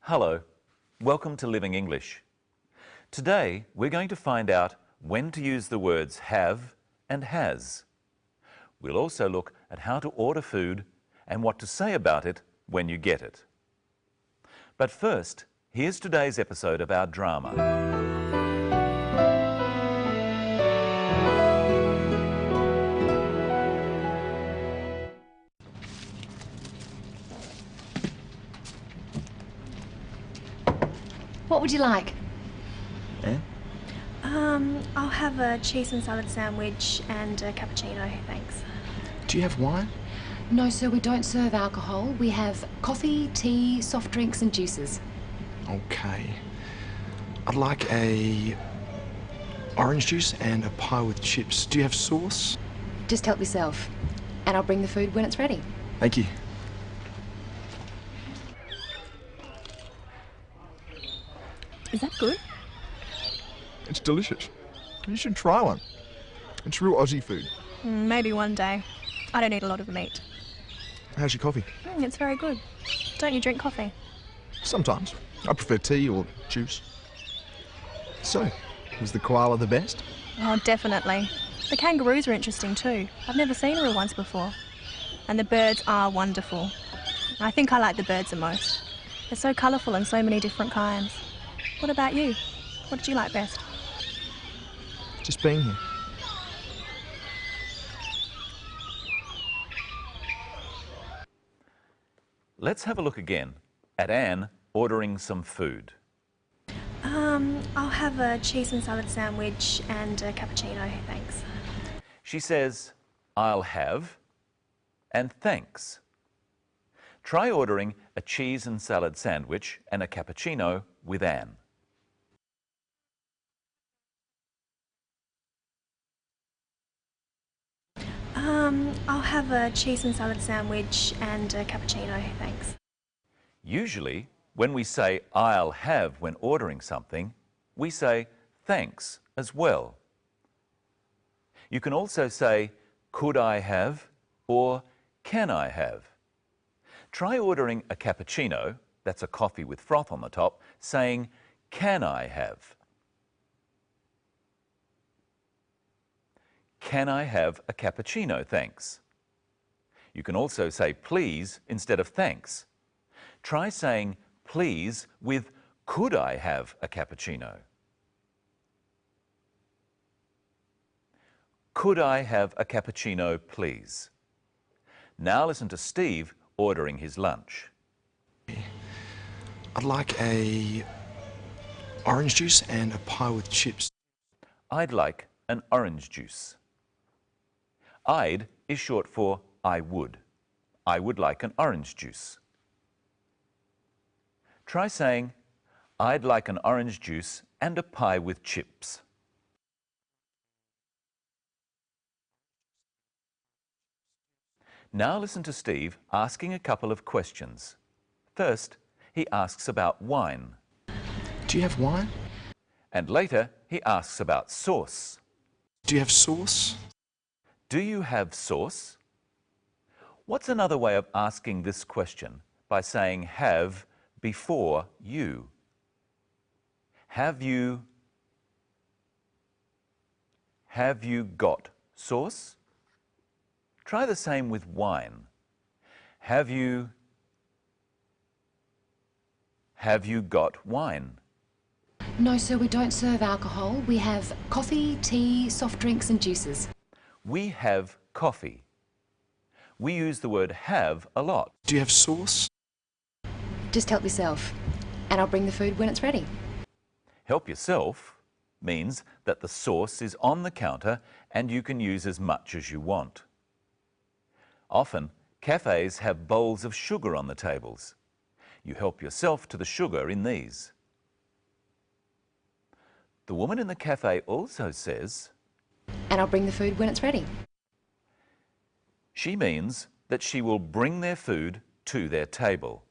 Hello, welcome to Living English. Today we're going to find out when to use the words have and has. We'll also look at how to order food and what to say about it when you get it. But first, here's today's episode of our drama. What would you like? I'll have a cheese and salad sandwich and a cappuccino, thanks. Do you have wine? No, sir, we don't serve alcohol. We have coffee, tea, soft drinks and juices. Okay. I'd like a orange juice and a pie with chips. Do you have sauce? Just help yourself. And I'll bring the food when it's ready. Thank you. Is that good? It's delicious. You should try one. It's real Aussie food. Maybe one day. I don't eat a lot of meat. How's your coffee? It's very good. Don't you drink coffee? Sometimes. I prefer tea or juice. So, was the koala the best? Oh, definitely. The kangaroos are interesting too. I've never seen a real ones before. And the birds are wonderful. I think I like the birds the most. They're so colourful and so many different kinds. What about you? What did you like best? Just being here. Let's have a look again at Anne ordering some food. I'll have a cheese and salad sandwich and a cappuccino, thanks. She says, I'll have and thanks. Try ordering a cheese and salad sandwich and a cappuccino with Anne. I'll have a cheese and salad sandwich and a cappuccino, thanks. Usually, when we say I'll have when ordering something, we say thanks as well. You can also say could I have or can I have. Try ordering a cappuccino, that's a coffee with froth on the top, saying can I have. Can I have a cappuccino, thanks? You can also say please instead of thanks. Try saying please with could I have a cappuccino? Could I have a cappuccino, please? Now listen to Steve ordering his lunch. I'd like a orange juice and a pie with chips. I'd like an orange juice. I'd is short for I would. I would like an orange juice. Try saying, I'd like an orange juice and a pie with chips. Now listen to Steve asking a couple of questions. First, he asks about wine. Do you have wine? And later, he asks about sauce. Do you have sauce? Do you have sauce? What's another way of asking this question by saying have before you? Have you got sauce? Try the same with wine. Have you got wine? No, sir, we don't serve alcohol. We have coffee, tea, soft drinks and juices. We have coffee. We use the word have a lot. Do you have sauce? Just help yourself. And I'll bring the food when it's ready. Help yourself means that the sauce is on the counter and you can use as much as you want. Often, cafes have bowls of sugar on the tables. You help yourself to the sugar in these. The woman in the cafe also says, And I'll bring the food when it's ready. She means that she will bring their food to their table.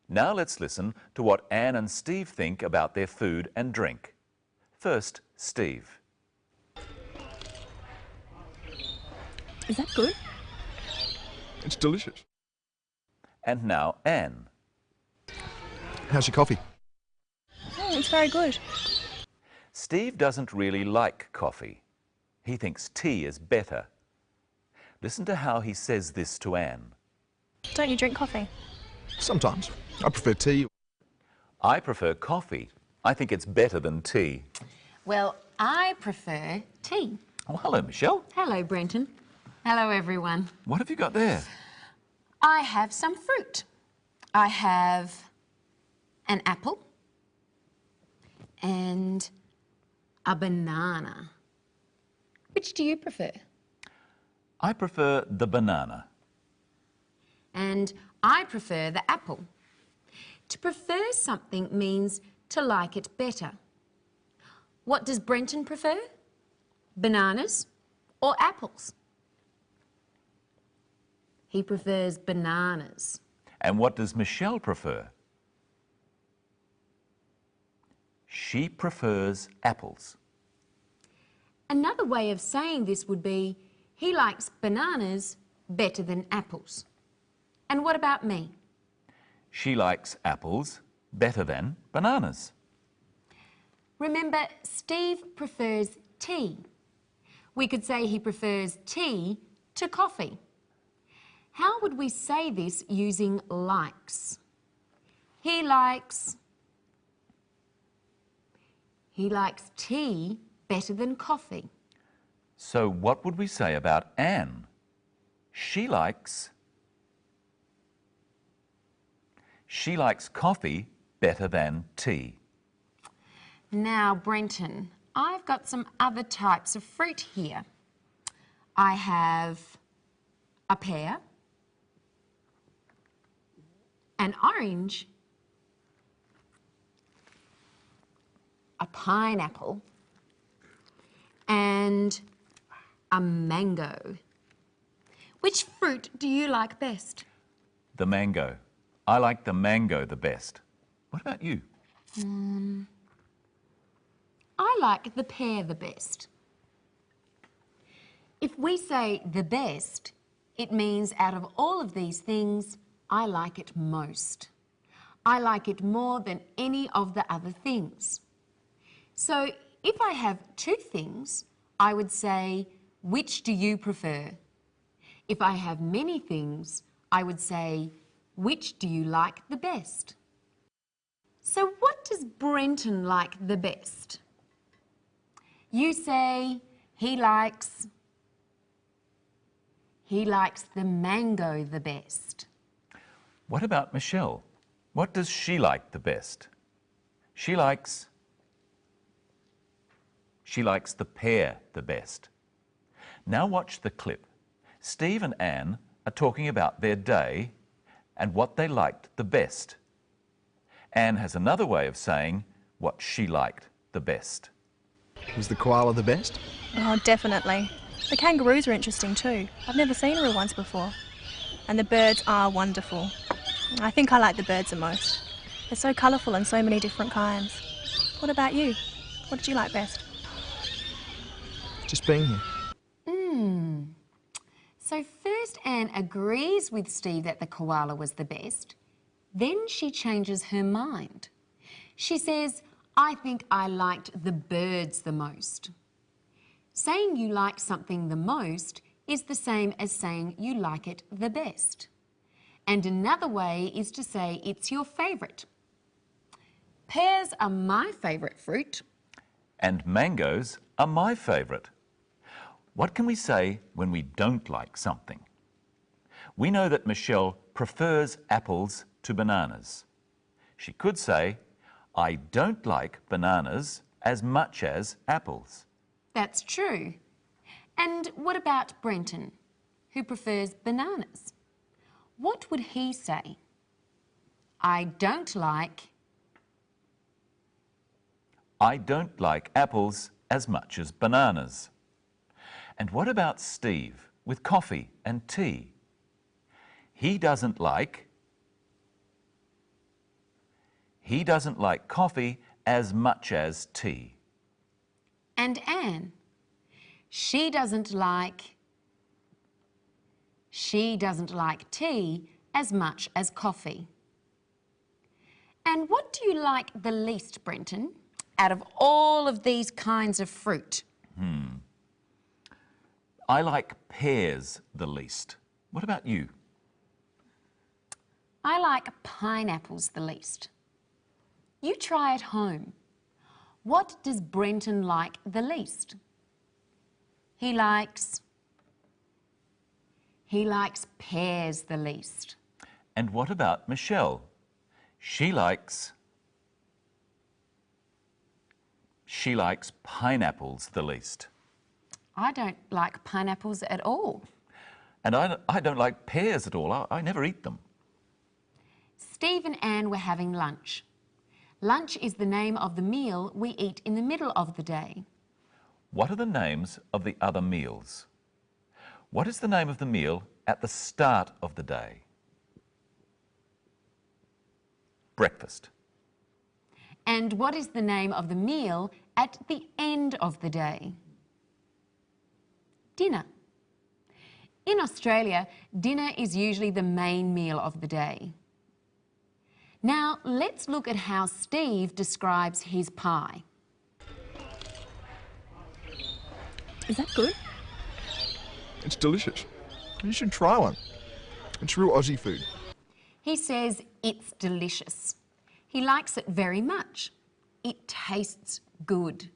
Now let's listen to what Anne and Steve think about their food and drink. First, Steve. Is that good? It's delicious. And now Anne. How's your coffee? It's very good. Steve doesn't really like coffee. He thinks tea is better. Listen to how he says this to Anne. Don't you drink coffee? Sometimes. I prefer tea. I prefer coffee. I think it's better than tea. Well, I prefer tea. Oh, hello, Michelle. Hello, Brenton. Hello, everyone. What have you got there? I have some fruit. I have an apple and a banana. Which do you prefer? I prefer the banana. And I prefer the apple. To prefer something means to like it better. What does Brenton prefer? Bananas or apples? He prefers bananas. And what does Michelle prefer? She prefers apples. Another way of saying this would be, he likes bananas better than apples. And what about me? She likes apples better than bananas. Remember, Steve prefers tea. We could say he prefers tea to coffee. How would we say this using likes? He likes tea better than coffee. So what would we say about Anne? She likes coffee better than tea. Now, Brenton, I've got some other types of fruit here. I have a pear, an orange, a pineapple, and a mango. Which fruit do you like best? The mango. I like the mango the best. What about you? I like the pear the best. If we say the best, it means out of all of these things, I like it most. I like it more than any of the other things. So if I have two things, I would say, which do you prefer? If I have many things, I would say, which do you like the best? So what does Brenton like the best? You say he likes the mango the best. What about Michelle? What does she like the best? She likes the pear the best. Now watch the clip. Steve and Anne are talking about their day and what they liked the best. Anne has another way of saying what she liked the best. Was the koala the best? Oh, definitely. The kangaroos are interesting too. I've never seen a real ones before. And the birds are wonderful. I think I like the birds the most. They're so colourful and so many different kinds. What about you? What did you like best? Just being here. So first Anne agrees with Steve that the koala was the best. Then she changes her mind. She says, I think I liked the birds the most. Saying you like something the most is the same as saying you like it the best. And another way is to say it's your favourite. Pears are my favourite fruit. And mangoes are my favourite. What can we say when we don't like something? We know that Michelle prefers apples to bananas. She could say, I don't like bananas as much as apples. That's true. And what about Brenton, who prefers bananas? What would he say? I don't like apples as much as bananas. And what about Steve with coffee and tea? He doesn't like coffee as much as tea. And Anne, she doesn't like tea as much as coffee. And what do you like the least, Brenton, out of all of these kinds of fruit? I like pears the least. What about you? I like pineapples the least. You try at home. What does Brenton like the least? He likes pears the least. And what about Michelle? She likes pineapples the least. I don't like pineapples at all. And I don't like pears at all. I never eat them. Steve and Anne were having lunch. Lunch is the name of the meal we eat in the middle of the day. What are the names of the other meals? What is the name of the meal at the start of the day? Breakfast. And what is the name of the meal at the end of the day? Dinner. In Australia, dinner is usually the main meal of the day. Now, let's look at how Steve describes his pie. Is that good? It's delicious. You should try one. It's real Aussie food. He says it's delicious. He likes it very much. It tastes good.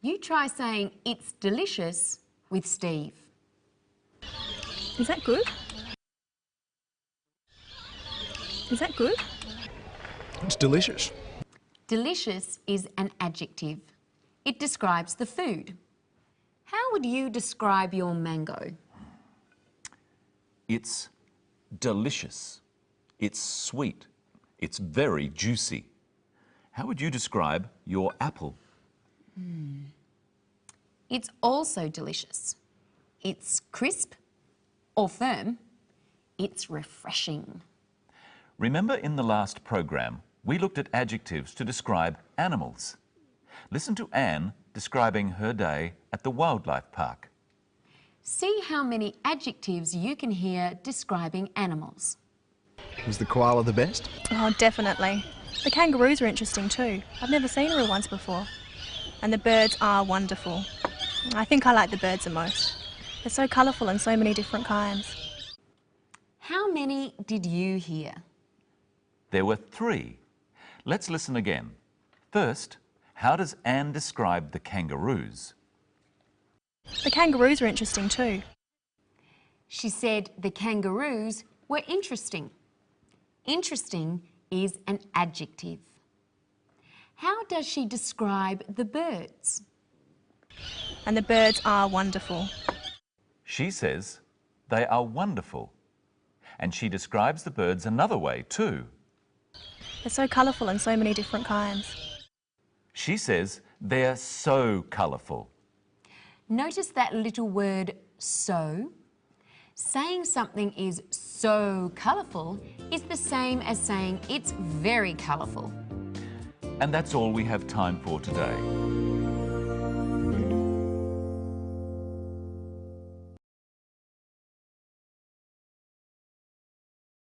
You try saying it's delicious with Steve. Is that good? Is that good? It's delicious. Delicious is an adjective. It describes the food. How would you describe your mango? It's delicious. It's sweet. It's very juicy. How would you describe your apple? It's also delicious. It's crisp or firm. It's refreshing. Remember in the last program, we looked at adjectives to describe animals. Listen to Anne describing her day at the wildlife park. See how many adjectives you can hear describing animals. Was the koala the best? Oh, definitely. The kangaroos are interesting too. I've never seen a real ones before. And the birds are wonderful. I think I like the birds the most. They're so colourful and so many different kinds. How many did you hear? There were 3. Let's listen again. First, how does Anne describe the kangaroos? The kangaroos are interesting too. She said the kangaroos were interesting. Interesting is an adjective. How does she describe the birds? And the birds are wonderful. She says they are wonderful. And she describes the birds another way too. They're so colourful and so many different kinds. She says they're so colourful. Notice that little word so. Saying something is so colourful is the same as saying it's very colourful. And that's all we have time for today.